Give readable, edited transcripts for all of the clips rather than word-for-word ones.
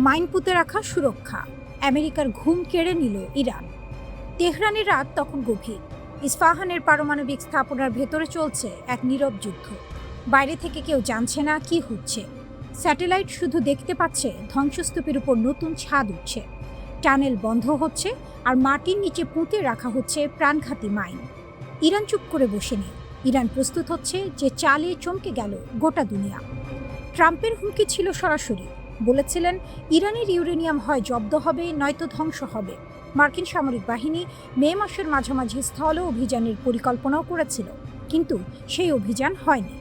Mine পুঁতে রাখা সুরক্ষা, আমেরিকার ঘুম কেড়ে নিল ইরান। তেহরানের রাত তখন গভীর। ইস্পাহানের পারমাণবিক স্থাপনার ভেতরে চলছে এক নীরব যুদ্ধ। বাইরে থেকে কেউ জানছে না কি হচ্ছে। স্যাটেলাইট শুধু দেখতে পাচ্ছে ধ্বংসস্তূপের উপর নতুন ছাদ উঠছে, টানেল বন্ধ হচ্ছে, আর মাটির নিচে পুঁতে রাখা হচ্ছে প্রাণঘাতী মাইন। ইরান চুপ করে বসে নেই। ইরান প্রস্তুত হচ্ছে যে চালে চমকে গেল গোটা দুনিয়া। ট্রাম্পের হুমকি ছিল সরাসরি। বলেছিলেন ইরানের ইউরেনিয়াম হয় জব্দ হবে, নয়তো ধ্বংস হবে। মার্কিন সামরিক বাহিনী মে মাসের মাঝামাঝি স্থল অভিযানের পরিকল্পনাও করেছিল, কিন্তু সেই অভিযান হয়নি।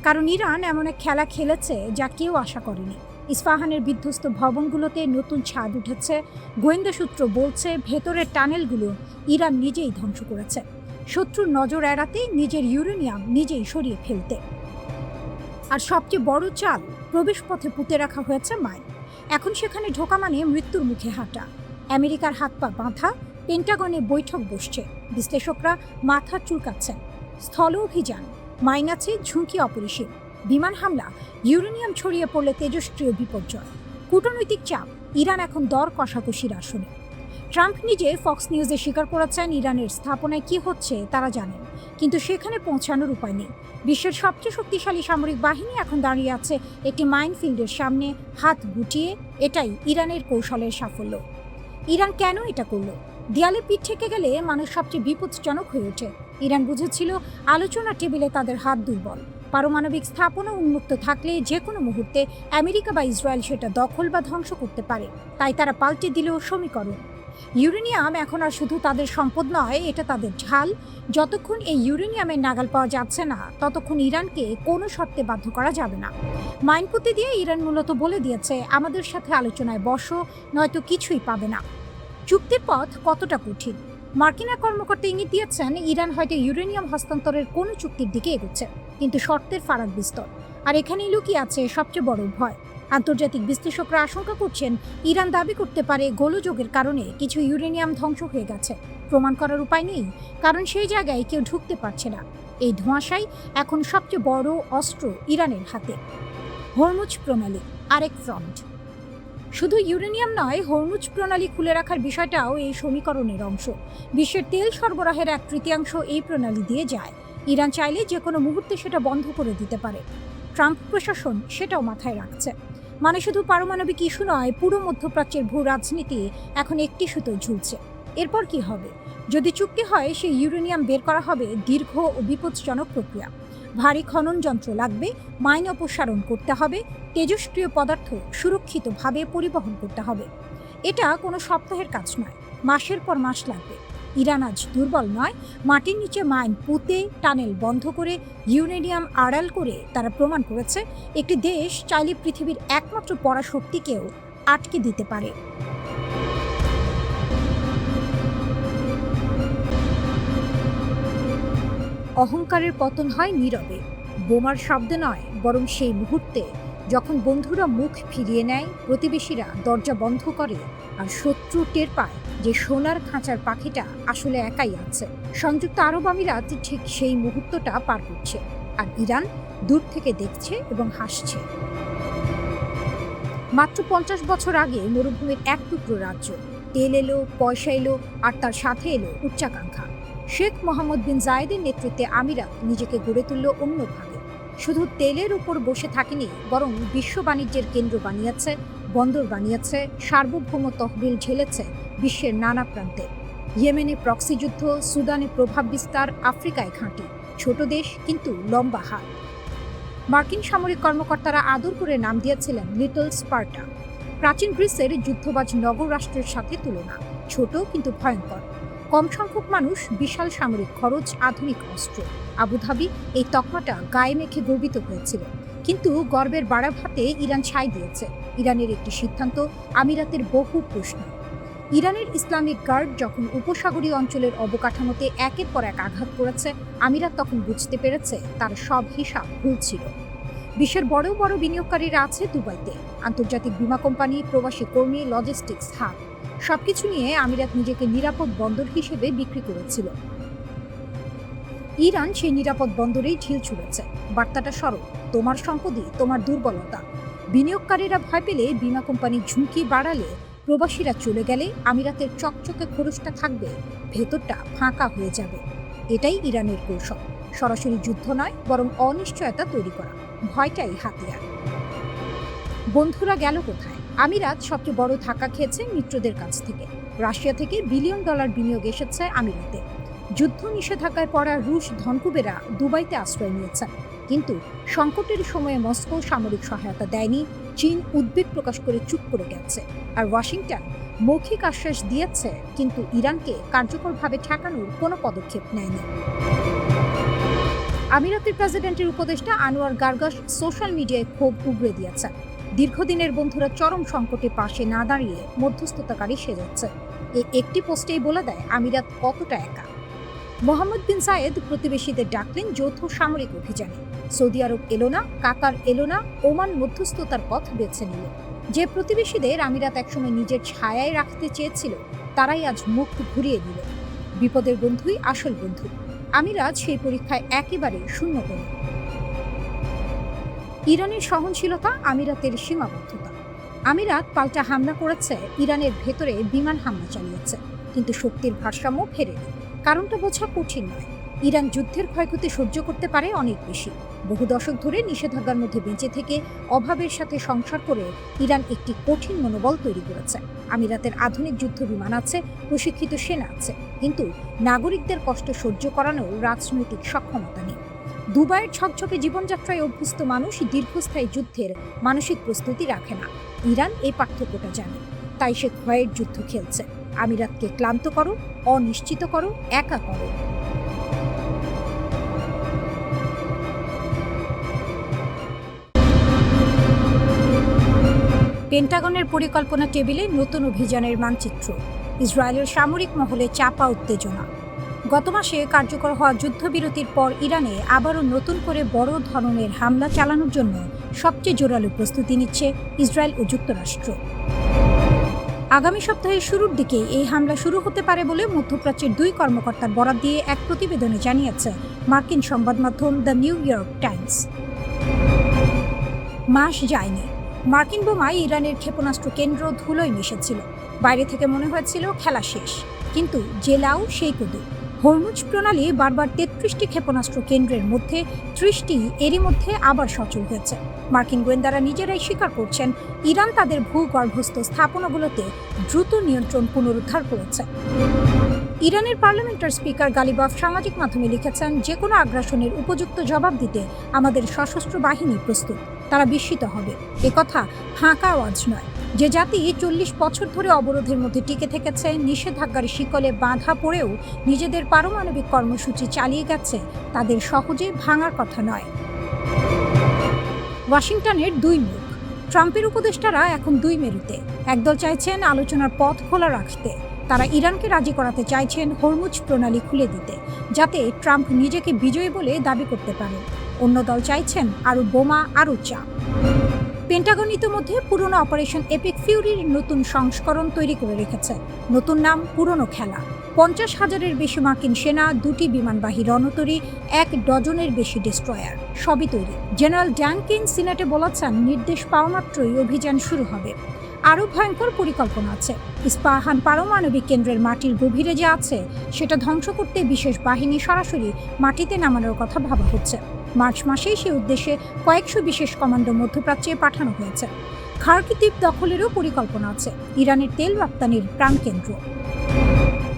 কারণ ইরান এমন এক খেলা খেলেছে যা কেউ আশা করেনি। ইস্পাহানের বিধ্বস্ত ভবনগুলোতে নতুন ছাদ উঠেছে। গোয়েন্দা সূত্র বলছে ভেতরের টানেলগুলো ইরান নিজেই ধ্বংস করেছে, শত্রুর নজর এড়াতে, নিজের ইউরেনিয়াম নিজেই সরিয়ে ফেলতে। আর সবচেয়ে বড় চাল, প্রবেশপথে পুঁতে রাখা হয়েছে মাইন। এখন সেখানে ঢোকা মানে মৃত্যুর মুখে হাঁটা। আমেরিকার হাত পা বাঁধা, পেন্টাগনে বৈঠক বসছে, বিশ্লেষকরা মাথা চুলকাচ্ছেন। স্থল অভিযান, মাইন আছে, ঝুঁকি অপরিসীম। বিমান হামলা, ইউরেনিয়াম ছড়িয়ে পড়লে তেজস্ক্রিয় বিপর্যয়। কূটনৈতিক চাপ, ইরান এখন দর কষাকষির আসনে। ট্রাম্প নিজে ফক্স নিউজে স্বীকার করেছেন ইরানের স্থাপনায় কি হচ্ছে তারা জানেন, কিন্তু সেখানে পৌঁছানোর উপায় নেই। বিশ্বের সবচেয়ে শক্তিশালী সামরিক বাহিনী এখন দাঁড়িয়ে আছে একটি মাইনফিল্ডের সামনে, হাত গুটিয়ে। এটাই ইরানের কৌশলের সাফল্য। ইরান কেন এটা করল? দেয়ালে পিঠ থেকে গেলে মানুষ সবচেয়ে বিপজ্জনক হয়ে ওঠে। ইরান বুঝেছিল আলোচনা টেবিলে তাদের হাত দুর্বল। পারমাণবিক স্থাপনা উন্মুক্ত থাকলে যে কোনো মুহূর্তে আমেরিকা বা ইসরায়েল সেটা দখল বা ধ্বংস করতে পারে। তাই তারা পাল্টে দিল সমীকরণ। ইউরেনিয়াম এখন আর শুধু তাদের সম্পদ নয়, এটা তাদের ঢাল। যতক্ষণ এই ইউরেনিয়ামের নাগাল পাওয়া যাচ্ছে না, ততক্ষণ ইরানকে কোনো শর্তে বাধ্য করা যাবে না। মাইন পুঁতে দিয়ে ইরান মূলত বলে দিয়েছে, আমাদের সাথে আলোচনায় বসো, নয়তো কিছুই পাবে না। চুক্তির পথ কতটা কঠিন? মার্কিন এক কর্মকর্তা ইঙ্গিত দিয়েছেন ইরান হয়তো ইউরেনিয়াম হস্তান্তরের কোনো চুক্তির দিকে এগোচ্ছে, কিন্তু শর্তের ফারাক বিস্তর। আর এখানেই লুকিয়ে আছে সবচেয়ে বড় ভয়। আন্তর্জাতিক বিশ্লেষকরা আশঙ্কা করছেন ইরান দাবি করতে পারে গোলযোগের কারণে কিছু ইউরেনিয়াম ধ্বংস হয়ে গেছে। প্রমাণ করার উপায় নেই, কারণ সেই জায়গায় কেউ ঢুকতে পারছে না। এই ধোঁয়াশাই এখন সবচেয়ে বড় অস্ত্র ইরানের হাতে। হরমুজ প্রণালী, আরেক ফ্রন্ট। শুধু ইউরেনিয়াম নয়, হরমুজ প্রণালী খুলে রাখার বিষয়টাও এই সমীকরণের অংশ। বিশ্বের তেল সরবরাহের 1/3 এই প্রণালী দিয়ে যায়। ইরান চাইলে যে কোনো মুহূর্তে সেটা বন্ধ করে দিতে পারে। ট্রাম্প প্রশাসন সেটাও মাথায় রাখছে। মানে শুধু পারমাণবিক ইস্যু নয়, পুরো মধ্যপ্রাচ্যের ভূ রাজনীতি এখন একটি সুতোয় ঝুলছে। এরপর কি হবে? যদি চুক্তি হয়, সেই ইউরেনিয়াম বের করা হবে দীর্ঘ ও বিপজ্জনক প্রক্রিয়া। ভারী খনন যন্ত্র লাগবে, মাইন অপসারণ করতে হবে, তেজস্ক্রিয় পদার্থ সুরক্ষিতভাবে পরিবহন করতে হবে। এটা কোনো সপ্তাহের কাজ নয়, মাসের পর মাস লাগবে। ইরান আজ দুর্বল নয়। মাটির নিচে মাইন পুঁতে, টানেল বন্ধ করে, ইউরেনিয়াম আড়াল করে তারা প্রমাণ করেছে একটি দেশ চাইলে পৃথিবীর একমাত্র পরাশক্তিকেও আটকে দিতে পারে। অহংকারের পতন হয় নীরবে, বোমার শব্দে নয়, বরং সেই মুহূর্তে যখন বন্ধুরা মুখ ফিরিয়ে নেয়, প্রতিবেশীরা দরজা বন্ধ করে, আর শত্রু টের পায় যে সোনার খাঁচার পাখিটা আসলে একাই আছে। সংযুক্ত আরব আমিরাত ঠিক সেই মুহূর্তটা পার করছে, আর ইরান দূর থেকে দেখছে এবং হাসছে। মাত্র 50 বছর আগে মরুভূমির এক টুকরো রাজ্য, তেল এলো, পয়সা এলো, আর তার সাথে এলো উচ্চাকাঙ্ক্ষা। শেখ মোহাম্মদ বিন জায়েদের নেতৃত্বে আমিরাত নিজেকে গড়ে তুলল অন্যভাবে। শুধু তেলের উপর বসে থাকেনি, বরং বিশ্ব বাণিজ্যের কেন্দ্র বানিয়েছে, বন্দর বানিয়েছে, সার্বভৌম তহবিল ঢেলেছে বিশ্বের নানা প্রান্তে। ইয়েমেনে প্রক্সি যুদ্ধ, সুদানে প্রভাব বিস্তার, আফ্রিকায় ঘাঁটি। ছোট দেশ, কিন্তু লম্বা হাত। মার্কিন সামরিক কর্মকর্তারা আদর করে নাম দিয়েছিলেন লিটল স্পার্টা। প্রাচীন গ্রিসের যুদ্ধবাজ নগর রাষ্ট্রের সাথে তুলনা, ছোট কিন্তু ভয়ঙ্কর। কম সংখ্যক মানুষ, বিশাল সামরিক খরচ, আধুনিক অস্ত্র। আবুধাবি এই তকমাটা গায়ে মেখে গর্বিত হয়েছিল, কিন্তু গর্বের বাড়াভাতে ইরান ছাই দিয়েছে। ইরানের একটি সিদ্ধান্ত, আমিরাতের বহু প্রশ্ন। ইরানের ইসলামিক গার্ড যখন উপসাগরীয় অঞ্চলের অবকাঠামোতে একের পর এক আঘাত করেছে, আমিরাত তখন বুঝতে পেরেছে তার সব হিসাব ভুল ছিল। বিশ্বের বড় বড় বিনিয়োগকারীরা আছে দুবাইতে, আন্তর্জাতিক বীমা কোম্পানি, প্রবাসী কর্মী, লজিস্টিক্স হাব। সবকিছু নিয়ে আমিরাত নিজেকে নিরাপদ বন্দর হিসেবে বিক্রি করেছিল। ইরান সেই নিরাপদ বন্দরেই ঢিল ছুঁড়েছে। বার্তাটা সরল, তোমার সম্পদই তোমার দুর্বলতা। বিনিয়োগকারীরা ভয় পেলে, বীমা কোম্পানির ঝুঁকি বাড়ালে, প্রবাসীরা চলে গেলে আমিরাতের চকচকে খরচটা থাকবে, ভেতরটা ফাঁকা হয়ে যাবে। এটাই ইরানের কৌশল। সরাসরি যুদ্ধ নয়, বরং অনিশ্চয়তা তৈরি করা। ভয়টাই হাতিয়ার। বন্ধুরা গেল কোথায়? আমিরাত সবচেয়ে বড় ধাক্কা খেয়েছে মিত্রদের কাছ থেকে। রাশিয়া থেকে $বিলিয়ন বিনিয়োগ এসেছে আমিরাতে। যুদ্ধ নিষেধাজ্ঞায় পড়া রুশ ধনকুবেরা দুবাইতে আশ্রয় নিয়েছে। কিন্তু সংকটের সময়ে মস্কো সামরিক সহায়তা দেয়নি। চীন উদ্বেগ প্রকাশ করে চুপ করে গেছে। আর ওয়াশিংটন মৌখিক আশ্বাস দিয়েছে, কিন্তু ইরানকে কার্যকরভাবে ঠেকানোর কোনো পদক্ষেপ নেয়নি। আমিরাতের প্রেসিডেন্টের উপদেষ্টা আনোয়ার গার্গাস সোশ্যাল মিডিয়ায় ক্ষোভ উগরে দিয়েছে। দীর্ঘদিনের বন্ধুরা চরম সংকটে পাশে না দাঁড়িয়ে মধ্যস্থতাকারী সেজেছে। এই একটি পোস্টেই বলে দেয় আমিরাত কতটা একা। মোহাম্মদ বিন জায়েদ প্রতিবেশীদের ডাকলেন যৌথ সামরিক অভিযানে। সৌদি আরব এলো না, কাতার এলো না, ওমান মধ্যস্থতার পথ বেছে নিল। যে প্রতিবেশীদের আমিরাত একসময় নিজের ছায়ায় রাখতে চেয়েছিল, তারাই আজ মুখ ঘুরিয়ে দিল। বিপদের বন্ধুই আসল বন্ধু। আমিরাত সেই পরীক্ষায় একেবারে শূন্য পেল। ইরানের সহনশীলতা, আমিরাতের সীমাবদ্ধতা। আমিরাত পাল্টা হামলা করেছে, ইরানের ভেতরে বিমান হামলা চালিয়েছে, কিন্তু শক্তির ভারসাম্য ফেরেনি। কারণটা বোঝা কঠিন নয়। ইরান যুদ্ধের ক্ষয়ক্ষতি সহ্য করতে পারে অনেক বেশি। বহু দশক ধরে নিষেধাজ্ঞার মধ্যে বেঁচে থেকে অভাবের সাথে সংসার করে ইরান একটি কঠিন মনোবল তৈরি করেছে। আমিরাতের আধুনিক যুদ্ধ বিমান আছে, প্রশিক্ষিত সেনা আছে, কিন্তু নাগরিকদের কষ্ট সহ্য করানোর রাজনৈতিক সক্ষমতা নেই। দুবাইয়ের ঝকঝকে জীবনযাত্রায় অভ্যস্ত মানুষ দীর্ঘস্থায়ী যুদ্ধের মানসিক প্রস্তুতি রাখে না। ইরান এই পার্থক্যটা জানে, তাই সে ক্ষয়ের যুদ্ধ খেলছে। আমিরাতকে ক্লান্ত করো, অনিশ্চিত করো, একা করো। পেন্টাগনের পরিকল্পনা টেবিলে নতুন অভিযানের মানচিত্র। ইসরায়েলের সামরিক মহলে চাপা উত্তেজনা। গত মাসে কার্যকর হওয়া যুদ্ধবিরতির পর ইরানে আবারও নতুন করে বড় ধরনের হামলা চালানোর জন্য সবচেয়ে জোরালো প্রস্তুতি নিচ্ছে ইসরায়েল ও যুক্তরাষ্ট্র। আগামী সপ্তাহের শুরুর দিকে এই হামলা শুরু হতে পারে বলে মধ্যপ্রাচ্যের দুই কর্মকর্তার বরাত দিয়ে এক প্রতিবেদনে জানিয়েছে মার্কিন সংবাদ মাধ্যম দ্য নিউ ইয়র্ক টাইমস। মাস যায়নি, মার্কিন বোমায় ইরানের ক্ষেপণাস্ত্র কেন্দ্র ধুলোয় মিশেছিল। বাইরে থেকে মনে হয়েছিল খেলা শেষ, কিন্তু যে লাউ সেই কদু। হরমুজ প্রণালী বারবার 33টি ক্ষেপণাস্ত্র কেন্দ্রের মধ্যে 30টি এরই মধ্যে আবার সচল হয়েছে। মার্কিন গোয়েন্দারা নিজেরাই স্বীকার করছেন, ইরান তাদের ভূগর্ভস্থ স্থাপনাগুলোতে দ্রুত নিয়ন্ত্রণ পুনরুদ্ধার করেছে। ইরানের পার্লামেন্টের স্পিকার গালিবাফ সামাজিক মাধ্যমে লিখেছেন, যে কোনো আগ্রাসনের উপযুক্ত জবাব দিতে আমাদের সশস্ত্র বাহিনী প্রস্তুত। তারা বিস্মিত হবে। একথা ফাঁকা আওয়াজ নয়। যে জাতি 40 বছর ধরে অবরোধের মধ্যে টিকে থেকেছে, নিষেধাজ্ঞার শিকলে বাঁধা পড়েও নিজেদের পারমাণবিক কর্মসূচি চালিয়ে গেছে, তাদের সহজে ভাঙার কথা নয়। ওয়াশিংটনের দুই মুখ। ট্রাম্পের উপদেষ্টারা এখন দুই মেরুতে। একদল চাইছেন আলোচনার পথ খোলা রাখতে। তারা ইরানকে রাজি করাতে চাইছেন হরমুজ প্রণালী খুলে দিতে, যাতে ট্রাম্প নিজেকে বিজয়ী বলে দাবি করতে পারেন। অন্য দল চাইছেন আরও বোমা, আরও চাপ। পেন্টাগন ইতিমধ্যে পুরনো অপারেশন এপিক ফিউরির নতুন সংস্করণ তৈরি করে রেখেছে। নতুন নাম, পুরনো খেলা। 50,000-এর বেশি মার্কিন সেনা, 2টি বিমানবাহী রণতরী, 1 ডজনের বেশি ডেস্ট্রয়ার, সবই তৈরি। জেনারেল ড্যানকিন সিনেটে বলেছেন, নির্দেশ পাওয়া মাত্রই অভিযান শুরু হবে। আরও ভয়ঙ্কর পরিকল্পনা আছে। ইস্পাহান পারমাণবিক কেন্দ্রের মাটির গভীরে যে আছে, সেটা ধ্বংস করতে বিশেষ বাহিনী সরাসরি মাটিতে নামানোর কথা ভাবা হচ্ছে। মার্চ মাসেই সে উদ্দেশ্যে কয়েকশো বিশেষ কমান্ডো মধ্যপ্রাচ্যে পাঠানো হয়েছে। খার্কিভ দ্বীপ দখলেরও পরিকল্পনা আছে, ইরানের তেল রপ্তানির প্রাণকেন্দ্র।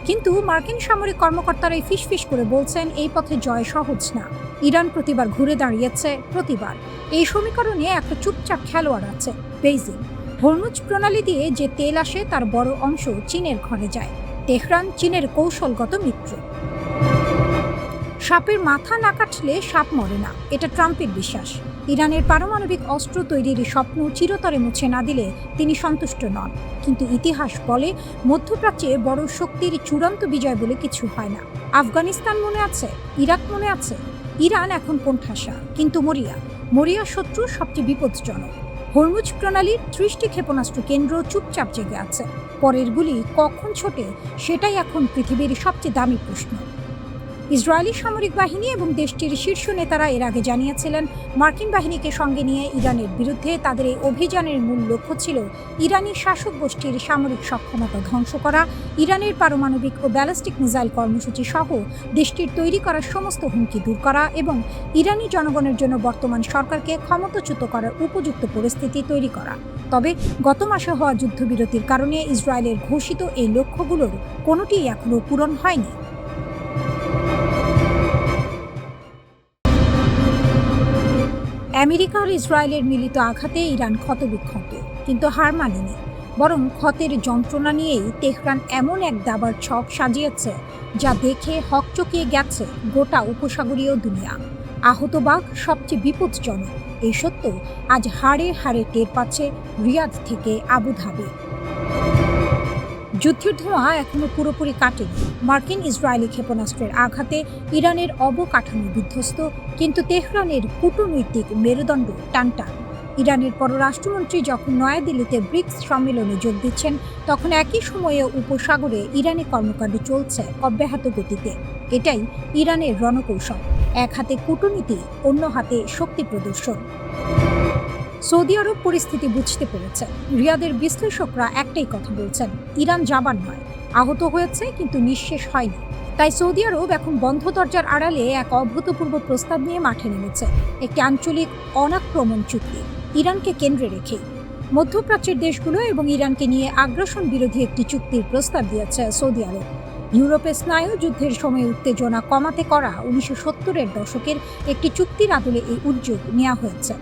কিন্তু মার্কিন সামরিক কর্মকর্তারাই ফিসফিস করে বলছেন, এই পথে জয় সহজ না। ইরান প্রতিবার ঘুরে দাঁড়িয়েছে, প্রতিবার। এই সমীকরণে একটা চুপচাপ খেলোয়াড় আছে, বেইজিং। হরমুজ প্রণালী দিয়ে যে তেল আসে, তার বড় অংশ চীনের ঘরে যায়। তেহরান চীনের কৌশলগত মিত্র। সাপের মাথা না কাটলে সাপ মরে না, এটা ট্রাম্পের বিশ্বাস। ইরানের পারমাণবিক অস্ত্র তৈরির স্বপ্ন চিরতরে মুছে না দিলে তিনি সন্তুষ্ট নন। কিন্তু ইতিহাস বলে, মধ্যপ্রাচ্যে বড় শক্তির চূড়ান্ত বিজয় বলে কিছু হয় না। আফগানিস্তান মনে আছে, ইরাক মনে আছে। ইরান এখন কোণঠাসা, কিন্তু মরিয়া শত্রু সবচেয়ে বিপজ্জনক। হরমুজ প্রণালীর 30টি ক্ষেপণাস্ত্র কেন্দ্র চুপচাপ জেগে আছে। পরের গুলি কখন ছোটে, সেটাই এখন পৃথিবীর সবচেয়ে দামি প্রশ্ন। ইসরায়েলি সামরিক বাহিনী এবং দেশটির শীর্ষ নেতারা এর আগে জানিয়েছিলেন, মার্কিন বাহিনীকে সঙ্গে নিয়ে ইরানের বিরুদ্ধে তাদের এই অভিযানের মূল লক্ষ্য ছিল ইরানি শাসক গোষ্ঠীর সামরিক সক্ষমতা ধ্বংস করা, ইরানের পারমাণবিক ও ব্যালিস্টিক মিসাইল কর্মসূচি সহ দেশটির তৈরি করা সমস্ত হুমকি দূর করা এবং ইরানি জনগণের জন্য বর্তমান সরকারকে ক্ষমতাচ্যুত করার উপযুক্ত পরিস্থিতি তৈরি করা। তবে গত মাসে হওয়া যুদ্ধবিরতির কারণে ইসরায়েলের ঘোষিত এই লক্ষ্যগুলোর কোনোটিই এখনও পূরণ হয়নি। আমেরিকা আর ইসরায়েলের মিলিত আঘাতে ইরান ক্ষতবিক্ষত, কিন্তু হার মানেনি। বরং ক্ষতের যন্ত্রণা নিয়েই তেহরান এমন এক দাবার ছক সাজিয়েছে যা দেখে হকচকিয়ে গেছে গোটা উপসাগরীয় দুনিয়া। আহত বাঘ সবচেয়ে বিপজ্জনক, এই সত্য আজ হাড়ে হাড়ে টের পাচ্ছে রিয়াদ থেকে আবুধাবি। যুদ্ধের ধোঁয়া এখনো পুরোপুরি কাটেনি। মার্কিন ইসরায়েলি ক্ষেপণাস্ত্রের আঘাতে ইরানের অবকাঠামো বিধ্বস্ত, কিন্তু তেহরানের কূটনৈতিক মেরুদণ্ড টানটান। ইরানের পররাষ্ট্রমন্ত্রী যখন নয়াদিল্লিতে ব্রিক্স সম্মেলনে যোগ দিচ্ছেন, তখন একই সময়ে উপসাগরে ইরানি কর্মকাণ্ড চলছে অব্যাহত গতিতে। এটাই ইরানের রণকৌশল, এক হাতে কূটনীতি, অন্য হাতে শক্তি প্রদর্শন। সৌদি আরব পরিস্থিতি বুঝতে পেরেছে। রিয়াদের বিশ্লেষকরা একটাই কথা বলছেন, ইরান জাবান নয়, আহত হয়েছে কিন্তু নিঃশেষ হয়নি। তাই সৌদি আরব এখন বন্ধ দরজার আড়ালে এক অভূতপূর্ব প্রস্তাব নিয়ে মাঠে নেমেছে, একটি আঞ্চলিক অনাক্রমণ চুক্তি, ইরানকে কেন্দ্রে রেখে। মধ্যপ্রাচ্যের দেশগুলো এবং ইরানকে নিয়ে আগ্রাসন বিরোধী একটি চুক্তির প্রস্তাব দিয়েছে সৌদি আরব। ইউরোপে স্নায়ু যুদ্ধের সময় উত্তেজনা কমাতে করা 1970-এর দশকের একটি চুক্তির আদলে এই উদ্যোগ নেওয়া হয়েছে।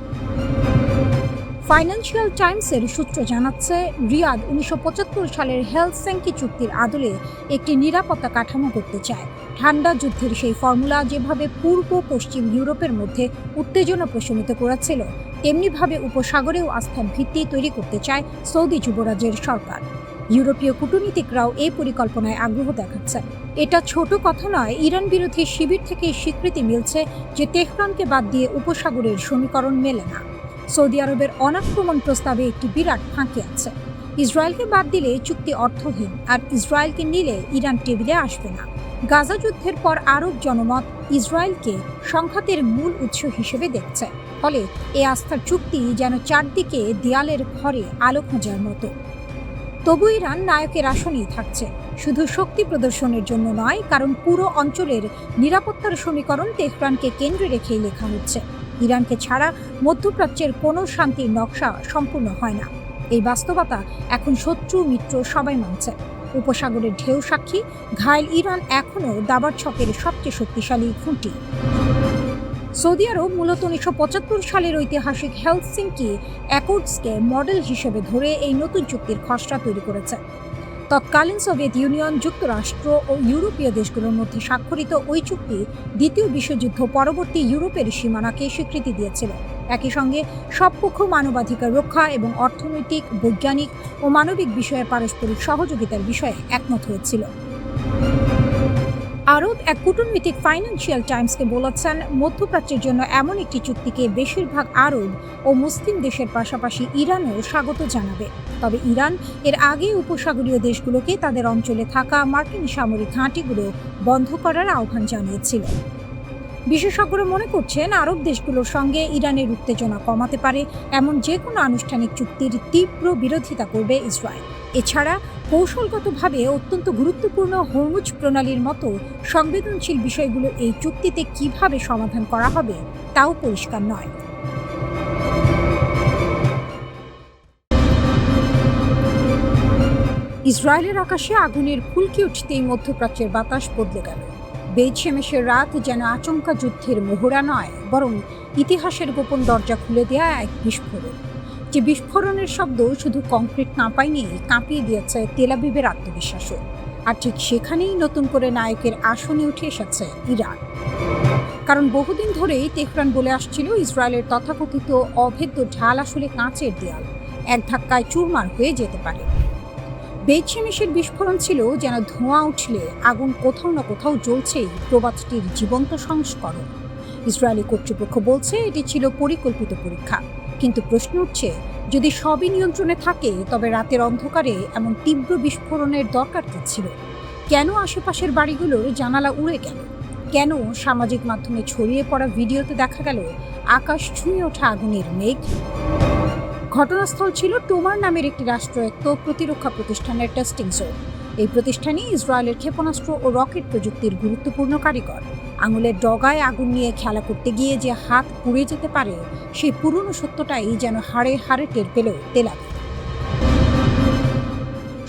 ফাইন্যান্সিয়াল টাইমসের সূত্র জানাচ্ছে, রিয়াদ 1975 সালের হেলসিঙ্কি চুক্তির আদলে একটি নিরাপত্তা কাঠামো করতে চায়। ঠান্ডা যুদ্ধের সেই ফর্মুলা যেভাবে পূর্ব পশ্চিম ইউরোপের মধ্যে উত্তেজনা প্রশমিত করেছিল, তেমনিভাবে উপসাগরেও আস্থার ভিত্তি তৈরি করতে চায় সৌদি যুবরাজের সরকার। ইউরোপীয় কূটনীতিকরাও এই পরিকল্পনায় আগ্রহ দেখাচ্ছেন। এটা ছোট কথা নয়, ইরান বিরোধী শিবির থেকে স্বীকৃতি মিলছে যে তেহরানকে বাদ দিয়ে উপসাগরের সমীকরণ মেলে না। সৌদি আরবের অনাক্রমণ প্রস্তাবে একটি বিরাট ফাঁকি আছে। ইসরায়েলকে বাদ দিলে চুক্তি অর্থহীন, আর ইসরায়েলকে নিলে ইরান টেবিলে আসবে না। গাজা যুদ্ধের পর আরব জনমত ইসরায়েলকে সংঘাতের মূল উৎস হিসেবে দেখছে। ফলে এই আস্থার চুক্তি যেন চারদিকে দেয়ালের ঘরে আলো খোঁজার মতো। তবু ইরান নায়কের আসনেই থাকছে, শুধু শক্তি প্রদর্শনের জন্য নয়, কারণ পুরো অঞ্চলের নিরাপত্তার সমীকরণ তেহরানকে কেন্দ্রে রেখেই লেখা হচ্ছে। ইরানকে ছাড়া মধ্যপ্রাচ্যের কোনো শান্তির নকশা সম্পূর্ণ হয় না। এই বাস্তবতা এখন শত্রু মিত্র সবাই মানছে। উপসাগরের ঢেউ সাক্ষী, ঘায়েল ইরান এখনও দাবার ছকের সবচেয়ে শক্তিশালী খুঁটি। সৌদি আরব মূলত 1975 সালের ঐতিহাসিক হেলসিঙ্কি অ্যাকর্ডসকে মডেল হিসেবে ধরে এই নতুন চুক্তির খসড়া তৈরি করেছে। তৎকালীন সোভিয়েত ইউনিয়ন, যুক্তরাষ্ট্র ও ইউরোপীয় দেশগুলোর মধ্যে স্বাক্ষরিত ওই চুক্তি দ্বিতীয় বিশ্বযুদ্ধ পরবর্তী ইউরোপের সীমানাকে স্বীকৃতি দিয়েছিল। একই সঙ্গে সব পক্ষ মানবাধিকার রক্ষা এবং অর্থনৈতিক, বৈজ্ঞানিক ও মানবিক বিষয়ে পারস্পরিক সহযোগিতার বিষয়ে একমত হয়েছিল। আরব এক কূটনৈতিক ফাইন্যান্সিয়াল টাইমসকে বলেছেন, মধ্যপ্রাচ্যের জন্য এমন একটি চুক্তিকে বেশিরভাগ আরব ও মুসলিম দেশের পাশাপাশি ইরানও স্বাগত জানাবে। তবে ইরান এর আগে উপসাগরীয় দেশগুলোকে তাদের অঞ্চলে থাকা মার্কিন সামরিক ঘাঁটিগুলো বন্ধ করার আহ্বান জানিয়েছিল। বিশেষজ্ঞরা মনে করছেন, আরব দেশগুলোর সঙ্গে ইরানের উত্তেজনা কমাতে পারে এমন যে কোনো আনুষ্ঠানিক চুক্তির তীব্র বিরোধিতা করবে ইসরায়েল। এছাড়া কৌশলগতভাবে অত্যন্ত গুরুত্বপূর্ণ হরমুজ প্রণালীর মতো সংবেদনশীল বিষয়গুলো এই চুক্তিতে কিভাবে সমাধান করা হবে তাও পরিষ্কার নয়। ইসরায়েলের আকাশে আগুনের ফুলকি উঠতেই মধ্যপ্রাচ্যের বাতাস বদলে গেল। বেত শেমেশের রাত যেন আচমকা যুদ্ধের মোহরা নয়, বরং ইতিহাসের গোপন দরজা খুলে দেয়া এক বিস্ফোরণ। যে বিস্ফোরণের শব্দ শুধু কংক্রিট কাঁপায়নি, কাঁপিয়ে দিয়েছে তেল আবিবের আত্মবিশ্বাসও। আর ঠিক সেখানেই নতুন করে নায়কের আসনে উঠে এসেছে ইরান। কারণ বহুদিন ধরেই তেহরান বলে আসছিল, ইসরায়েলের তথাকথিত অভেদ্য ঢাল আসলে কাঁচের দেয়াল, এক ধাক্কায় চুরমার হয়ে যেতে পারে। বেত শেমেশের বিস্ফোরণ ছিল যেন ধোঁয়া উঠলে আগুন কোথাও না কোথাও জ্বলছেই প্রবাদটির জীবন্ত সংস্করণ। ইসরায়েলি কর্তৃপক্ষ বলছে এটি ছিল পরিকল্পিত পরীক্ষা, কিন্তু প্রশ্ন উঠছে, যদি সবই নিয়ন্ত্রণে থাকে তবে রাতের অন্ধকারে এমন তীব্র বিস্ফোরণের দরকার কী ছিল? কেন আশেপাশের বাড়িগুলোর জানালা উড়ে গেল? কেন সামাজিক মাধ্যমে ছড়িয়ে পড়া ভিডিওতে দেখা গেল আকাশ ছুঁয়ে ওঠা আগুনের মেঘ? ঘটনাস্থল ছিল টোমার নামের একটি রাষ্ট্রায়ত্ত প্রতিরক্ষা প্রতিষ্ঠানের টেস্টিং জোন। এই প্রতিষ্ঠানই ইসরায়েলের ক্ষেপণাস্ত্র ও রকেট প্রযুক্তির গুরুত্বপূর্ণ কারিগর। আঙুলের ডগায় আগুন নিয়ে খেলা করতে গিয়ে যে হাত পুড়ে যেতে পারে, সেই পুরনো সত্যটাই যেন হাড়ে হাড়ে টের পেল তেল আবিব।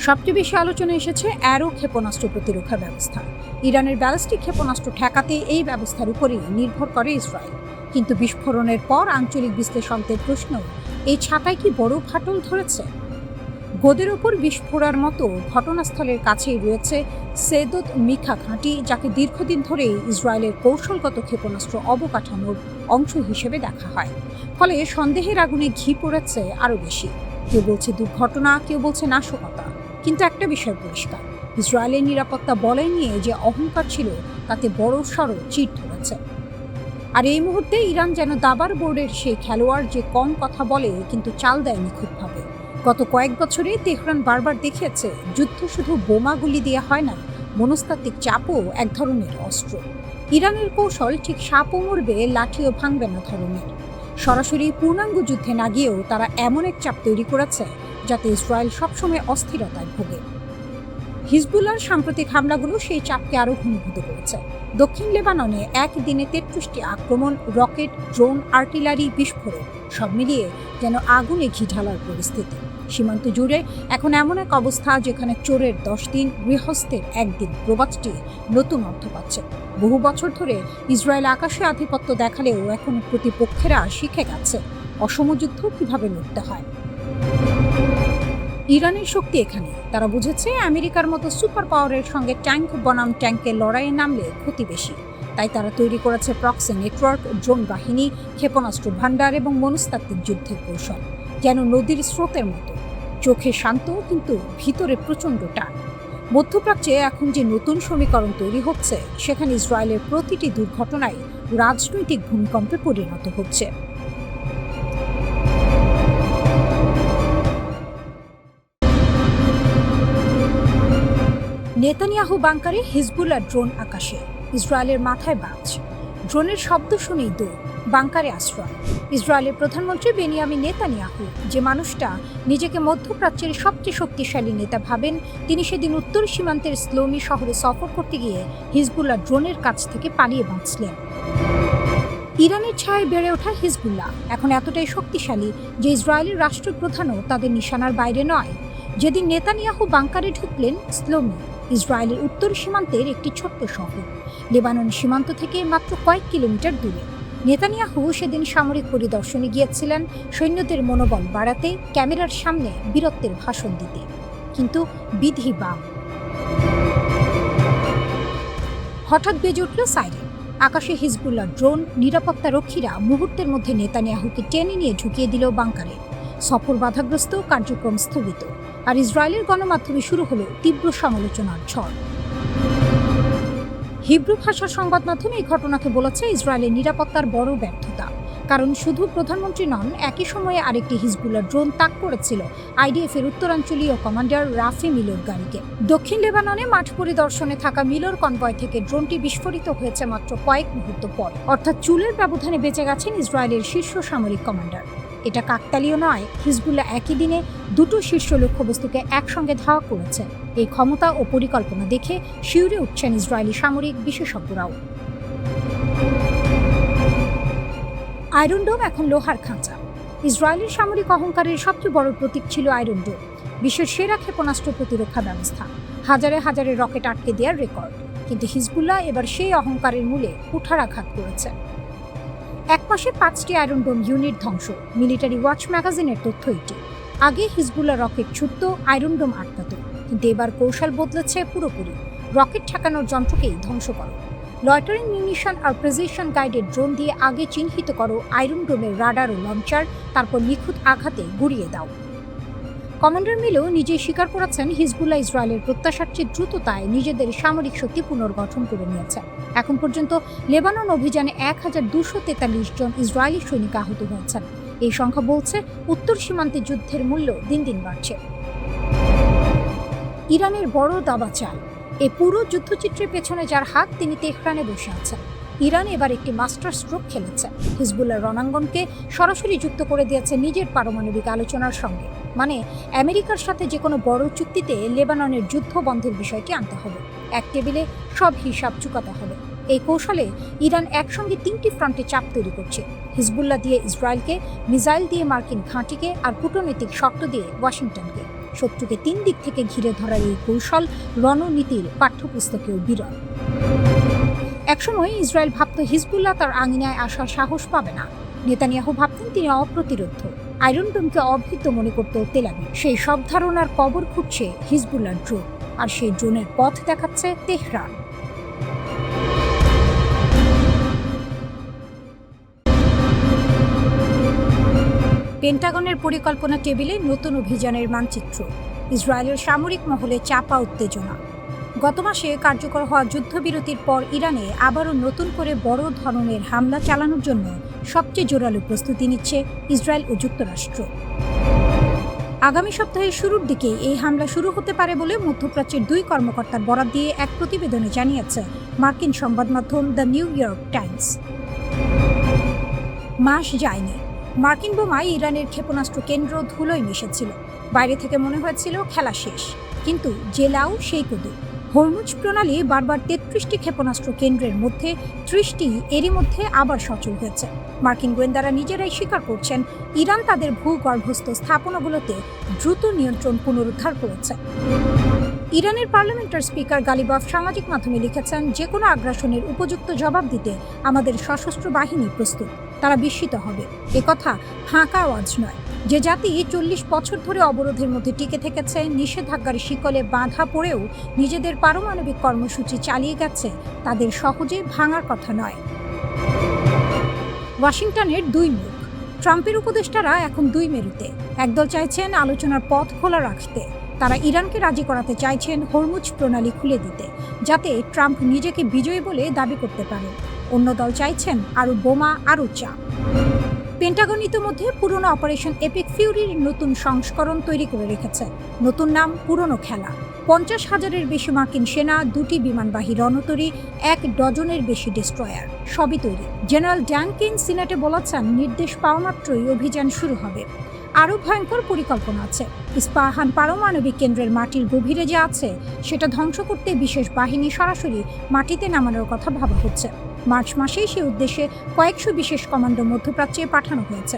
সবচেয়ে বেশি আলোচনা এসেছে অ্যারো ক্ষেপণাস্ত্র প্রতিরক্ষা ব্যবস্থা। ইরানের ব্যালিস্টিক ক্ষেপণাস্ত্র ঠেকাতে এই ব্যবস্থার উপরেই নির্ভর করে ইসরায়েল। কিন্তু বিস্ফোরণের পর আঞ্চলিক বিশ্লেষকদের প্রশ্ন, এই ছাতায় কি বড় ফাটল ধরেছে? গোদের ওপর বিস্ফোরার মতো ঘটনাস্থলের কাছেই রয়েছে সেদত মিখা ঘাঁটি, যাকে দীর্ঘদিন ধরেই ইসরায়েলের কৌশলগত ক্ষেপণাস্ত্র অবকাঠামোর অংশ হিসেবে দেখা হয়। ফলে সন্দেহের আগুনে ঘি পড়েছে আরও বেশি। কেউ বলছে দুর্ঘটনা, কেউ বলছে নাশকতা। কিন্তু একটা বিষয় পরিষ্কার, ইসরায়েলের নিরাপত্তা বলয় নিয়ে যে অহংকার ছিল, তাতে বড়সড় চিড় ধরেছে। আর এই মুহূর্তে ইরান যেন দাবার বোর্ডের সেই খেলোয়াড়, যে কম কথা বলে কিন্তু চাল দেয় নিখুঁতভাবে। গত কয়েক বছরে তেহরান বারবার দেখিয়েছে, যুদ্ধ শুধু বোমাগুলি দিয়ে হয় না, মনস্তাত্ত্বিক চাপও এক ধরনের অস্ত্র। ইরানের কৌশল ঠিক সাপও মরবে, লাঠিও ভাঙবে না ধরনের। সরাসরি পূর্ণাঙ্গ যুদ্ধে না গিয়েও তারা এমন এক চাপ তৈরি করেছে, যাতে ইসরায়েল সবসময় অস্থিরতায় ভোগে। হিজবুল্লাহর সাম্প্রতিক হামলাগুলো সেই চাপকে আরও ঘনীভূত করেছে। দক্ষিণ লেবাননে একদিনে 33টি আক্রমণ, রকেট, ড্রোন, আর্টিলারি, বিস্ফোরণ, সব মিলিয়ে যেন আগুনে ঘি ঢালার পরিস্থিতি। সীমান্ত জুড়ে এখন এমন এক অবস্থা, যেখানে চোরের 10 দিন, গৃহস্থের 1 দিন প্রবাদটি নতুন অর্থ পাচ্ছে। বহু বছর ধরে ইসরায়েল আকাশে আধিপত্য দেখালেও এখন প্রতিপক্ষেরা শিখে গেছে অসম যুদ্ধ কিভাবে লড়তে হয়। ইরানের শক্তি এখানে। তারা বুঝেছে আমেরিকার মতো সুপার পাওয়ারের সঙ্গে ট্যাঙ্ক বনাম ট্যাঙ্কের লড়াইয়ে নামলে ক্ষতি বেশি। তাই তারা তৈরি করেছে প্রক্সি নেটওয়ার্ক, ড্রোন বাহিনী, ক্ষেপণাস্ত্র ভান্ডার এবং মনস্তাত্ত্বিক যুদ্ধের কৌশল, যেন নদীর স্রোতের মতো। চোখে শান্ত কিন্তু ভিতরে প্রচণ্ড টান। মধ্যপ্রাচ্যে এখন যে নতুন সমীকরণ তৈরি হচ্ছে, সেখানে ইসরায়েলের প্রতিটি দুর্ঘটনাই রাজনৈতিক ভূমিকম্পে পরিণত হচ্ছে। নেতানিয়াহু বাংকারে, হিজবুল্লাহ ড্রোন আকাশে, ইসরায়েলের মাথায় বাজ। ড্রোনের শব্দ শুনেই দৌড়, বাংকারে আশ্রয়। ইসরায়েলের প্রধানমন্ত্রী বেনিয়ামিন নেতানিয়াহু, যে মানুষটা নিজেকে মধ্যপ্রাচ্যের সবচেয়ে শক্তিশালী নেতা ভাবেন, তিনি সেদিন উত্তর সীমান্তের স্লোমি শহরে সফর করতে গিয়ে হিজবুল্লাহ ড্রোনের কাছ থেকে পালিয়ে বাঁচলেন। ইরানের ছায়ায় বেড়ে ওঠা হিজবুল্লাহ এখন এতটাই শক্তিশালী যে ইসরায়েলের রাষ্ট্রপ্রধানও তাদের নিশানার বাইরে নয়। যেদিন নেতানিয়াহু বাংকারে ঢুকলেন, স্লোমি ইসরায়েলের উত্তর সীমান্তের একটি ছোট্ট শহর, লেবানন সীমান্ত থেকে মাত্র কয়েক কিলোমিটার দূরে। নেতানিয়াহু সেদিন সামরিক পরিদর্শনে গিয়েছিলেন সৈন্যদের মনোবল বাড়াতে, ক্যামেরার সামনে বীরত্বের ভাষণ দিতে। কিন্তু বিধি বাম। হঠাৎ বেজে উঠল সাইরেন। আকাশে হিজবুল্লাহ ড্রোন, নিরাপত্তা রক্ষীরা মুহূর্তের মধ্যে নেতানিয়াহুকে টেনে নিয়ে ঢুকিয়ে দিল বাংকারে। সফর বাধাগ্রস্ত, কার্যক্রম স্থগিত। আর ইসরায়েলের গণমাধ্যমে শুরু হলো তীব্র সমালোচনার ঝড়। হিব্রু ভাষার সংবাদ মাধ্যমে এই ঘটনাকে বলেছে ইসরায়েলের নিরাপত্তার বড় ব্যর্থতা। কারণ শুধু প্রধানমন্ত্রী নন, একই সময়ে আরেকটি হিজবুল্লাহ ড্রোন তাক করেছিল আইডিএফ এর উত্তরাঞ্চলীয় কমান্ডার রাফি মিলোর গাড়িকে। দক্ষিণ লেবাননে মাঠ পরিদর্শনে থাকা মিলোর কনভয় থেকে ড্রোনটি বিস্ফোরিত হয়েছে মাত্র কয়েক মুহূর্ত পর। অর্থাৎ চুলের ব্যবধানে বেঁচে গেছেন ইসরায়েলের শীর্ষ সামরিক কমান্ডার। এটা কাকতালীয় নয়, হিজবুল্লাহ একই দিনে দুটো শীর্ষ লক্ষ্যবস্তুকে একসঙ্গে ধাওয়া করেছে। এই ক্ষমতা ও পরিকল্পনা দেখে শিউরে উঠছেন ইসরায়েলি সামরিক বিশেষজ্ঞরাও। আয়রন ডোম এখন লোহার খাঁচা। ইসরায়েলের সামরিক অহংকারের সবচেয়ে বড় প্রতীক ছিল আয়রন ডোম, বিশ্বের সেরা ক্ষেপণাস্ত্র প্রতিরক্ষা ব্যবস্থা, হাজারে হাজারে রকেট আটকে দেওয়ার রেকর্ড। কিন্তু হিজবুল্লাহ এবার সেই অহংকারের মূলে কুঠারাঘাত করেছে। এক মাসে 5টি আয়রন ডোম ইউনিট ধ্বংস, মিলিটারি ওয়াচ ম্যাগাজিনের তথ্য এটি। আগে হিজবুল্লাহ রকেট ছুটত, আয়রন ডোম আটকাত, কিন্তু এবার কৌশল বদলেছে পুরোপুরি। রকেট ঠেকানোর যন্ত্রকেই ধ্বংস করো। লয়টারিং মিউনিশন আর প্রেসিশন গাইডেড ড্রোন দিয়ে আগে চিহ্নিত করো আয়রন ডোমের রাডার ও লঞ্চার, তারপর নিখুঁত আঘাতে গুড়িয়ে দাও। কমান্ডার মিলো নিজেই স্বীকার করেছেন, হিজবুল্লাহ ইসরায়েলের প্রত্যাশার চেয়ে দ্রুততায় নিজেদের সামরিক শক্তি পুনর্গঠন করে নিয়েছে। এখন পর্যন্ত লেবানন অভিযানে 1243 জন ইসরায়েলি সৈনিক আহত হয়েছেন। এই সংখ্যা বলছে উত্তর সীমান্তে যুদ্ধের মূল্য দিন দিন বাড়ছে। ইরানের বড় দাবা চাল। এই পুরো যুদ্ধচিত্রের পেছনে যার হাত, তিনি তেহরানে বসে আছেন। ইরান এবার একটি মাস্টার স্ট্রোক খেলেছে। হিজবুল্লাহ রণাঙ্গনকে সরাসরি যুক্ত করে দিয়েছে নিজের পারমাণবিক আলোচনার সঙ্গে। মানে আমেরিকার সাথে যে কোনো বড় চুক্তিতে লেবাননের যুদ্ধ বন্ধের বিষয়টি আনতে হবে, এক টেবিলে সব হিসাব চুকাতে হবে। এই কৌশলে ইরান একসঙ্গে 3টি ফ্রন্টে চাপ তৈরি করছে: হিজবুল্লাহ দিয়ে ইসরায়েলকে, মিসাইল দিয়ে মার্কিন ঘাঁটিকে, আর কূটনৈতিক শর্ত দিয়ে ওয়াশিংটনকে। শত্রুকে 3 দিক থেকে ঘিরে ধরার এই কৌশল রণনীতির পাঠ্যপুস্তকেও বিরল। একসময় ইসরায়েল ভাবত হিজবুল্লাহ তার আঙিনায় আসার সাহস পাবে না। নেতানিয়াহু ভাবতেন তিনি অপ্রতিরোধ্য। আয়রন ডোমকে অভৃত মনে করত তেল আবিব। সেই সব ধারণার কবর খুঁড়ছে হিজবুল্লাহর ড্রোন, আর সেই ড্রোনের পথ দেখাচ্ছে তেহরান। পেন্টাগনের পরিকল্পনা টেবিলে নতুন অভিযানের মানচিত্র, ইসরায়েলের সামরিক মহলে চাপা উত্তেজনা। গত মাসে কার্যকর হওয়া যুদ্ধবিরতির পর ইরানে আবারও নতুন করে বড় ধরনের হামলা চালানোর জন্য সবচেয়ে জোরালো প্রস্তুতি নিচ্ছে ইসরায়েল ও যুক্তরাষ্ট্র। আগামী সপ্তাহের শুরুর দিকেই এই হামলা শুরু হতে পারে বলে মধ্যপ্রাচ্যের 2 কর্মকর্তার বরাত দিয়ে এক প্রতিবেদনে জানিয়েছে মার্কিন সংবাদ মাধ্যম দ্য নিউ ইয়র্ক টাইমস। মাস যায়নি, মার্কিন বোমায় ইরানের ক্ষেপণাস্ত্র কেন্দ্র ধুলোয় মিশেছিল। বাইরে থেকে মনে হয়েছিল খেলা শেষ, কিন্তু যে লাউ সেই কদু। হরমুজ প্রণালী বারবার 33টি ক্ষেপণাস্ত্র কেন্দ্রের মধ্যে 30টি এরই মধ্যে আবার সচল হয়েছে। মার্কিন গোয়েন্দারা নিজেরাই স্বীকার করছেন ইরান তাদের ভূগর্ভস্থ স্থাপনাগুলোতে দ্রুত নিয়ন্ত্রণ পুনরুদ্ধার করেছে। ইরানের পার্লামেন্টের স্পিকার গালিবাফ সামাজিক মাধ্যমে লিখেছেন, যে কোনো আগ্রাসনের উপযুক্ত জবাব দিতে আমাদের সশস্ত্র বাহিনী প্রস্তুত। তারা বিস্মিত হবে। একথা ফাঁকা আওয়াজ নয়। যে জাতি 40 বছর ধরে অবরোধের মধ্যে টিকে থেকেছে, নিষেধাজ্ঞার শিকলে বাঁধা পড়েও নিজেদের পারমাণবিক কর্মসূচি চালিয়ে গেছে, তাদের সহজে ভাঙার কথা নয়। ওয়াশিংটনের 2 মুখ। ট্রাম্পের উপদেষ্টারা এখন 2 মেরুতে। একদল চাইছেন আলোচনার পথ খোলা রাখতে। তারা ইরানকে রাজি করাতে চাইছেন হরমুজ প্রণালী খুলে দিতে, যাতে ট্রাম্প নিজেকে বিজয়ী বলে দাবি করতে পারেন। অন্য দল চাইছেন আরও বোমা, আরও চাপ। পেন্টাগন ইতিমধ্যে পুরনো অপারেশন এপিক ফিউরির নতুন সংস্করণ তৈরি করে রেখেছে। নতুন নাম, পুরনো খেলা। 50,000-এর বেশি মার্কিন সেনা, 2টি বিমানবাহী রণতরী, 1 ডজনের বেশি ডেস্ট্রয়ার, সবই তৈরি। জেনারেল ড্যানকিন সিনেটে বলেছেন, নির্দেশ পাওয়া মাত্রই অভিযান শুরু হবে। আরও ভয়ঙ্কর পরিকল্পনা আছে। ইস্পাহান পারমাণবিক কেন্দ্রের মাটির গভীরে যে আছে, সেটা ধ্বংস করতে বিশেষ বাহিনী সরাসরি মাটিতে নামানোর কথা ভাবা হচ্ছে। মার্চ মাসেই সে উদ্দেশ্যে কয়েকশো বিশেষ কমান্ডো মধ্যপ্রাচ্যে পাঠানো হয়েছে।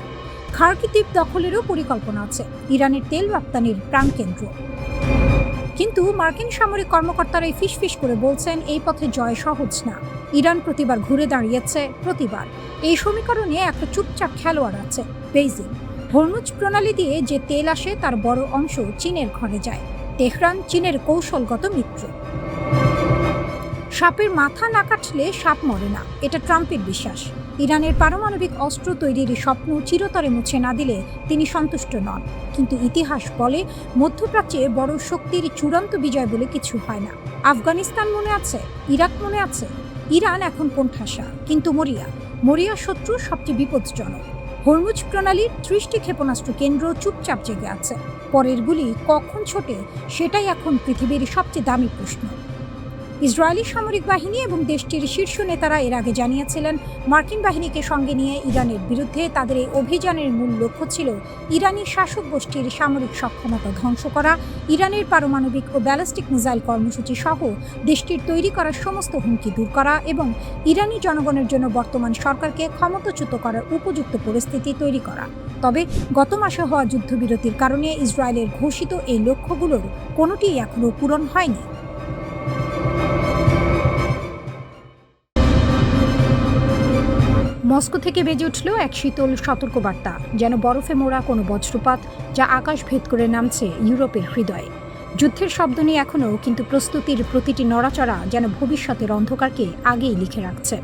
খার্কিভ দ্বীপ দখলেরও পরিকল্পনা আছে, ইরানের তেল রপ্তানির প্রাণকেন্দ্র। কিন্তু মার্কিন সামরিক কর্মকর্তারাই ফিসফিস করে বলছেন, এই পথে জয় সহজ না। ইরান প্রতিবার ঘুরে দাঁড়িয়েছে, প্রতিবার। এই সমীকরণে একটা চুপচাপ খেলোয়াড় আছে, বেইজিং। হরমুজ প্রণালী দিয়ে যে তেল আসে তার বড় অংশ চীনের ঘরে যায়। তেহরান চীনের কৌশলগত মিত্র। সাপের মাথা না কাটলে সাপ মরে না, এটা ট্রাম্পের বিশ্বাস। ইরানের পারমাণবিক অস্ত্র তৈরির স্বপ্ন চিরতরে মুছে না দিলে তিনি সন্তুষ্ট নন। কিন্তু ইতিহাস বলে, মধ্যপ্রাচ্যে বড় শক্তির চূড়ান্ত বিজয় বলে কিছু হয় না। আফগানিস্তান মনে আছে, ইরাক মনে আছে। ইরান এখন কোণঠাসা, কিন্তু মরিয়া শত্রু সবচেয়ে বিপজ্জনক। হরমুজ প্রণালীর 30টি ক্ষেপণাস্ত্র কেন্দ্র চুপচাপ জেগে আছে। পরের গুলি কখন ছোটে, সেটাই এখন পৃথিবীর সবচেয়ে দামি প্রশ্ন। ইসরায়েলি সামরিক বাহিনী এবং দেশটির শীর্ষ নেতারা এর আগে জানিয়েছিলেন, মার্কিন বাহিনীকে সঙ্গে নিয়ে ইরানের বিরুদ্ধে তাদের এই অভিযানের মূল লক্ষ্য ছিল ইরানি শাসক গোষ্ঠীর সামরিক সক্ষমতা ধ্বংস করা, ইরানের পারমাণবিক ও ব্যালিস্টিক মিসাইল কর্মসূচি সহ দেশটির তৈরি করা সমস্ত হুমকি দূর করা এবং ইরানি জনগণের জন্য বর্তমান সরকারকে ক্ষমতাচ্যুত করার উপযুক্ত পরিস্থিতি তৈরি করা। তবে গত মাসে হওয়া যুদ্ধবিরতির কারণে ইসরায়েলের ঘোষিত এই লক্ষ্যগুলোর কোনোটিই এখনও পূরণ হয়নি। মস্কো থেকে বেজে উঠল এক শীতল সতর্কবার্তা, যেন বরফে মোড়া কোনো বজ্রপাত যা আকাশ ভেদ করে নামছে ইউরোপের হৃদয়ে। যুদ্ধের শব্দ নেই এখনও, কিন্তু প্রস্তুতির প্রতিটি নড়াচড়া যেন ভবিষ্যতের অন্ধকারকে আগেই লিখে রাখছে।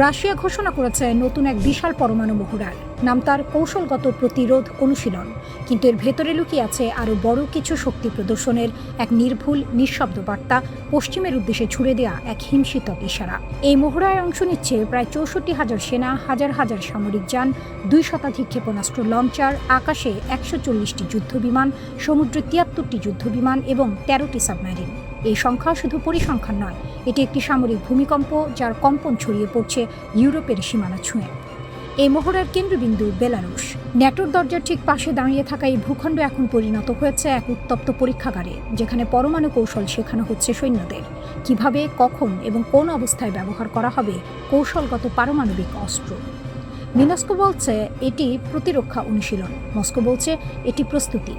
রাশিয়া ঘোষণা করেছে নতুন এক বিশাল পরমাণু মহড়ার। নাম তার কৌশলগত প্রতিরোধ অনুশীলন, কিন্তু এর ভেতরে লুকিয়ে আছে আরও বড় কিছু শক্তি প্রদর্শনের এক নির্ভুল নিঃশব্দ বার্তা, পশ্চিমের উদ্দেশ্যে ছুড়ে দেয়া এক হিমশীতল ইশারা। এই মহড়ায় অংশ নিচ্ছে প্রায় 64,000 সেনা, হাজার হাজার সামরিক যান, 2 শতাধিক ক্ষেপণাস্ত্র লঞ্চার, আকাশে 140টি যুদ্ধবিমান, সমুদ্রে 73টি যুদ্ধবিমান এবং 13টি সাবমেরিন। এই সংখ্যা শুধু পরিসংখ্যান নয়, এটি একটি সামরিক ভূমিকম্প যার কম্পন ছড়িয়ে পড়ছে ইউরোপের সীমানা ছুঁয়ে। এই মহড়ার কেন্দ্রবিন্দু বেলারুশ। ন্যাটোর দরজার ঠিক পাশে দাঁড়িয়ে থাকা এই ভূখণ্ড এখন পরিণত হয়েছে এক উত্তপ্ত পরীক্ষাগারে, যেখানে পরমাণু কৌশল শেখানো হচ্ছে সৈন্যদের। কিভাবে, কখন এবং কোন অবস্থায় ব্যবহার করা হবে কৌশলগত পারমাণবিক অস্ত্র। মিনস্কো বলছে এটি প্রতিরক্ষা অনুশীলন, মস্কো বলছে এটি প্রস্তুতি,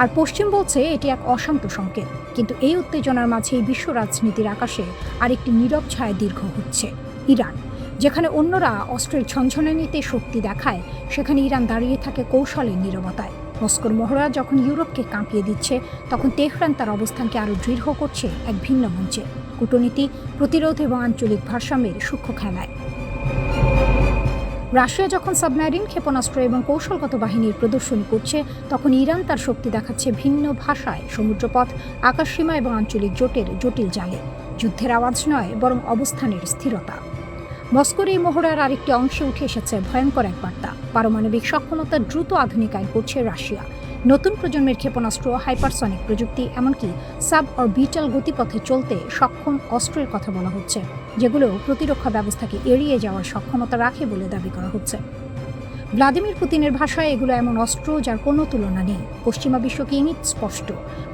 আর পশ্চিম বলছে এটি এক অশান্ত সংকেত। কিন্তু এই উত্তেজনার মাঝেই বিশ্ব রাজনীতির আকাশে আরেকটি নীরব ছায়া দীর্ঘ হচ্ছে। ইরান। যেখানে অন্যরা অস্ত্রের ঝনঝনানিতে শক্তি দেখায়, সেখানে ইরান দাঁড়িয়ে থাকে কৌশলের নীরবতায়। মস্কোর মহড়া যখন ইউরোপকে কাঁপিয়ে দিচ্ছে, তখন তেহরান তার অবস্থানকে আরও দৃঢ় করছে এক ভিন্ন মঞ্চে, কূটনীতি, প্রতিরোধ এবং আঞ্চলিক ভারসাম্যের সূক্ষ্ম খেলায়। রাশিয়া যখন সাবমেরিন, ক্ষেপণাস্ত্র এবং কৌশলগত বাহিনীর প্রদর্শনী করছে, তখন ইরান তার শক্তি দেখাচ্ছে ভিন্ন ভাষায়, সমুদ্রপথ, আকাশসীমা এবং আঞ্চলিক জোটের জটিল জালে। যুদ্ধের আওয়াজ নয়, বরং অবস্থানের স্থিরতা। মস্কোর এই মহড়ার আরেকটি অংশে উঠে এসেছে ভয়ঙ্কর এক বার্তা। পারমাণবিক সক্ষমতা দ্রুত আধুনিকায়ন করছে রাশিয়া। নতুন প্রজন্মের ক্ষেপণাস্ত্র, হাইপারসনিক প্রযুক্তি, এমনকি সাব অরবিটাল গতিপথে চলতে সক্ষম অস্ত্রের কথা বলা হচ্ছে, যেগুলো প্রতিরক্ষা ব্যবস্থাকে এড়িয়ে যাওয়ার সক্ষমতা রাখে বলে দাবি করা হচ্ছে। ভ্লাদিমির পুতিনের ভাষায় এগুলো এমন অস্ত্র যার কোনো তুলনা নেই। পশ্চিমা বিশ্বকে ইঙ্গিত স্পষ্ট,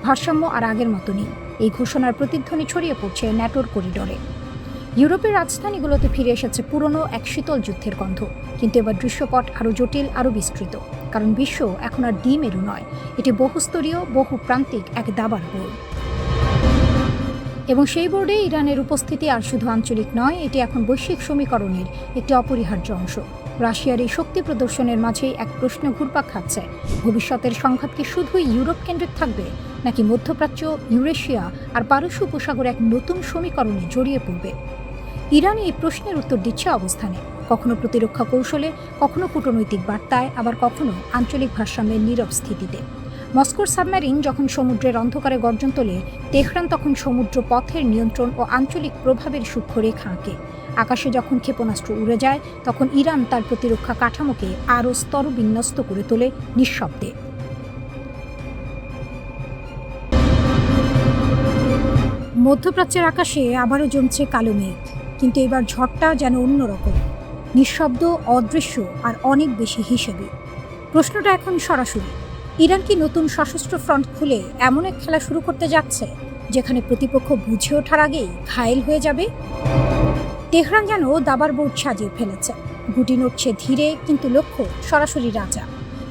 ভারসাম্য আর আগের মতো নেই। এই ঘোষণার প্রতিধ্বনি ছড়িয়ে পড়ছে ন্যাটোর করিডোরে। ইউরোপের রাজধানীগুলোতে ফিরে এসেছে পুরনো এক শীতল যুদ্ধের গন্ধ, কিন্তু এবার দৃশ্যপট আরও জটিল, আরও বিস্তৃত। কারণ বিশ্ব এখন আর দ্বিমেরু নয়, এটি বহুস্তরীয়, বহুপ্রান্তিক এক দাবার বোর্ড। এবং সেই বোর্ডে ইরানের উপস্থিতি আর শুধু আঞ্চলিক নয়, এটি এখন বৈশ্বিক সমীকরণের একটি অপরিহার্য অংশ। রাশিয়ার এই শক্তি প্রদর্শনের মাঝেই এক প্রশ্ন ঘুরপাক খাচ্ছে: ভবিষ্যতের সংঘাত কি শুধুই ইউরোপ কেন্দ্রিক থাকবে, নাকি মধ্যপ্রাচ্য, ইউরেশিয়া আর পারস্য উপসাগর এক নতুন সমীকরণে জড়িয়ে পড়বে? ইরান এই প্রশ্নের উত্তর দিচ্ছে অবস্থানে, কখনো প্রতিরক্ষা কৌশলে, কখনো কূটনৈতিক বার্তায়, আবার কখনো আঞ্চলিক ভারসাম্যের নীরব স্থিতিতে। মস্কোর সাবমেরিন যখন সমুদ্রের অন্ধকারে গর্জন তোলে, তেহরান তখন সমুদ্র পথের নিয়ন্ত্রণ ও আঞ্চলিক প্রভাবের সূক্ষ্ম রেখা আঁকে। আকাশে যখন ক্ষেপণাস্ত্র উড়ে যায়, তখন ইরান তার প্রতিরক্ষা কাঠামোকে আরও স্তরবিন্যস্ত করে তোলে নিঃশব্দে। মধ্যপ্রাচ্যের আকাশে আবারও জমছে কালো মেঘ, কিন্তু এবার ঝড়টা যেন অন্যরকম, নিঃশব্দ, অদৃশ্য আর অনেক বেশি হিসেবে। প্রশ্নটা এখন সরাসরি: ইরান কি নতুন সশস্ত্র ফ্রন্ট খুলে এমন এক খেলা শুরু করতে যাচ্ছে, যেখানে প্রতিপক্ষ বুঝে ওঠার আগেই ঘায়েল হয়ে যাবে? তেহরান যেন দাবার বোর্ড সাজিয়ে ফেলেছে, গুটি নড়ছে ধীরে, কিন্তু লক্ষ্য সরাসরি রাজা।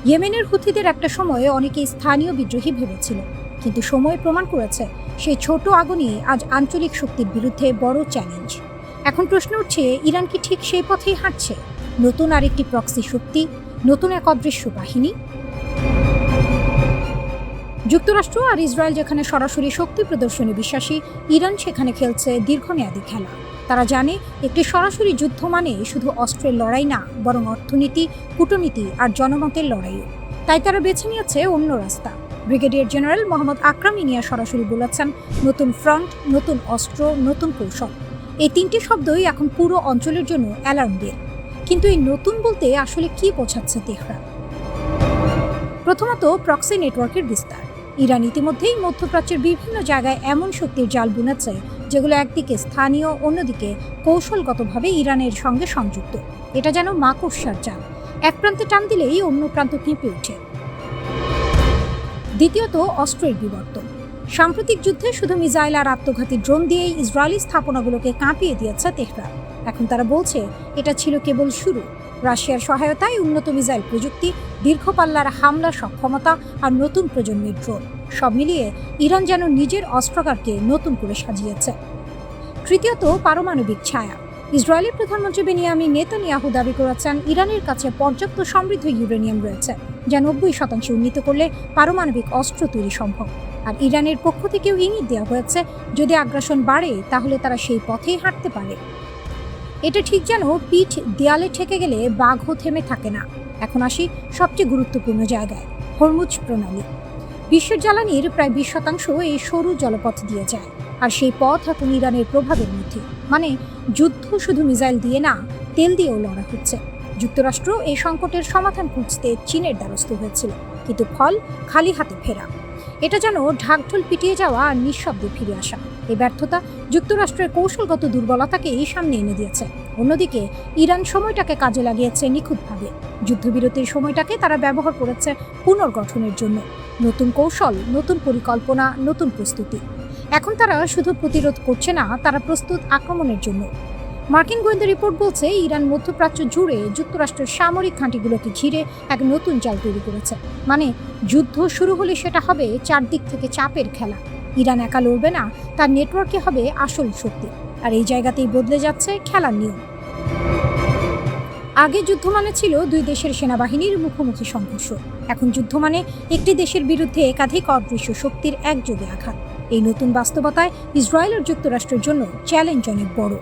ইয়েমেনের হুথিদের একটা সময়ে অনেকে স্থানীয় বিদ্রোহী ভেবেছিল, কিন্তু সময় প্রমাণ করেছে সেই ছোট আগুনই আজ আঞ্চলিক শক্তির বিরুদ্ধে বড় চ্যালেঞ্জ। এখন প্রশ্ন উঠছে, ইরান কি ঠিক সেই পথেই হাঁটছে? নতুন আরেকটি প্রক্সি শক্তি, নতুন এক অদৃশ্য বাহিনী? যুক্তরাষ্ট্র আর ইসরায়েল যেখানে সরাসরি শক্তি প্রদর্শনে বিশ্বাসী, ইরান সেখানে খেলছে দীর্ঘমেয়াদী খেলা। তারা জানে একটি সরাসরি যুদ্ধ মানে শুধু অস্ত্রের লড়াই না, বরং অর্থনীতি, কূটনীতি আর জনমতের লড়াইও। তাই তারা বেছে নিয়েছে অন্য রাস্তা। ব্রিগেডিয়ার জেনারেল মোহাম্মদ আকরাম ইনিয়া সরাসরি বলেছেন, নতুন ফ্রন্ট, নতুন অস্ত্র, নতুন কৌশল। এই তিনটি শব্দই এখন পুরো অঞ্চলের জন্য অ্যালার্ম বেল। কিন্তু এই নতুন বলতে আসলে কি বোঝাচ্ছে তেহরান? প্রথমত, প্রক্সি নেটওয়ার্কের বিস্তার। ইরান ইতিমধ্যেই মধ্যপ্রাচ্যের বিভিন্ন জায়গায় এমন শক্তির জাল বুনেছে, যেগুলো একদিকে স্থানীয়, অন্যদিকে কৌশলগতভাবে ইরানের সঙ্গে সংযুক্ত। এটা যেন মাকড়সার জাল, এক প্রান্তে টান দিলেই অন্য প্রান্ত কেঁপে ওঠে। দ্বিতীয়ত, অস্ত্রের বিবর্তন। সাম্প্রতিক যুদ্ধে শুধু মিসাইল আর আত্মঘাতী ড্রোন দিয়েই ইসরায়েলি স্থাপনাগুলোকে কাঁপিয়ে দিয়েছে তেহরান। এখন তারা বলছে এটা ছিল কেবল শুরু। রাশিয়ার সহায়তায় উন্নত মিসাইল প্রযুক্তি, দীর্ঘ পাল্লার হামলা সক্ষমতা আর নতুন প্রজন্মের ড্রোন, সব মিলিয়ে ইরান যেন নিজের অস্ত্রাগারকে নতুন করে সাজিয়েছে। তৃতীয়ত, পারমাণবিক ছায়া। ইসরায়েলি প্রধানমন্ত্রী বেনিয়ামিন নেতানিয়াহু দাবি করেছেন, ইরানের কাছে পর্যাপ্ত সমৃদ্ধ ইউরেনিয়াম রয়েছে, যা 90% উন্নীত করলে পারমাণবিক অস্ত্র তৈরি সম্ভব। আর ইরানের পক্ষ থেকেও ইঙ্গিত দেওয়া হয়েছে, যদি আগ্রাসন বাড়ে তাহলে তারা সেই পথেই হাঁটতে পারে। এটা ঠিক যেন পিঠ দেয়ালে ঠেকে গেলে বাঘও থেমে থাকে না। এখন আসি সবচেয়ে গুরুত্বপূর্ণ জায়গায়, হরমুজ প্রণালী। বিশ্বের জ্বালানির প্রায় 20% এই সরু জলপথ দিয়ে যায়, আর সেই পথ এখন ইরানের প্রভাবের মধ্যে। মানে যুদ্ধ শুধু মিসাইল দিয়ে না, তেল দিয়েও লড়া হচ্ছে। যুক্তরাষ্ট্র এই সংকটের সমাধান খুঁজতে চীনের দ্বারস্থ হয়েছিল, কিন্তু ফল খালি হাতে ফেরা। এটা যেন ঢাকঢোল পিটিয়ে যাওয়া আর নিঃশব্দে ফিরে আসা। এই ব্যর্থতা যুক্তরাষ্ট্রের কৌশলগত দুর্বলতাকে এই সামনে এনে দিয়েছে। অন্যদিকে ইরান সময়টাকে কাজে লাগিয়েছে নিখুঁতভাবে। যুদ্ধবিরতির সময়টাকে তারা ব্যবহার করেছে পুনর্গঠনের জন্য। নতুন কৌশল, নতুন পরিকল্পনা, নতুন প্রস্তুতি। এখন তারা শুধু প্রতিরোধ করছে না, তারা প্রস্তুত আক্রমণের জন্য। মার্কিন গোয়েন্দা রিপোর্ট বলছে ইরান মধ্যপ্রাচ্য জুড়ে যুক্তরাষ্ট্রের সামরিক ঘাঁটিগুলোকে ঘিরে এক নতুন জাল তৈরি করেছে। মানে যুদ্ধ শুরু হলে সেটা হবে চারদিক থেকে চাপের খেলা। ইরান একা লড়বে না, তার নেটওয়ার্কে হবে আসল শক্তি। আর এই জায়গাতেই বদলে যাচ্ছে খেলার নিয়ম। আগে যুদ্ধ মানে ছিল দুই দেশের সেনাবাহিনীর মুখোমুখি সংঘর্ষ। এখন যুদ্ধ মানে একটি দেশের বিরুদ্ধে একাধিক অদৃশ্য শক্তির একযোগে আঘাত। এই নতুন বাস্তবতায় ইসরায়েল ও যুক্তরাষ্ট্রের জন্য চ্যালেঞ্জ অনেক বড়।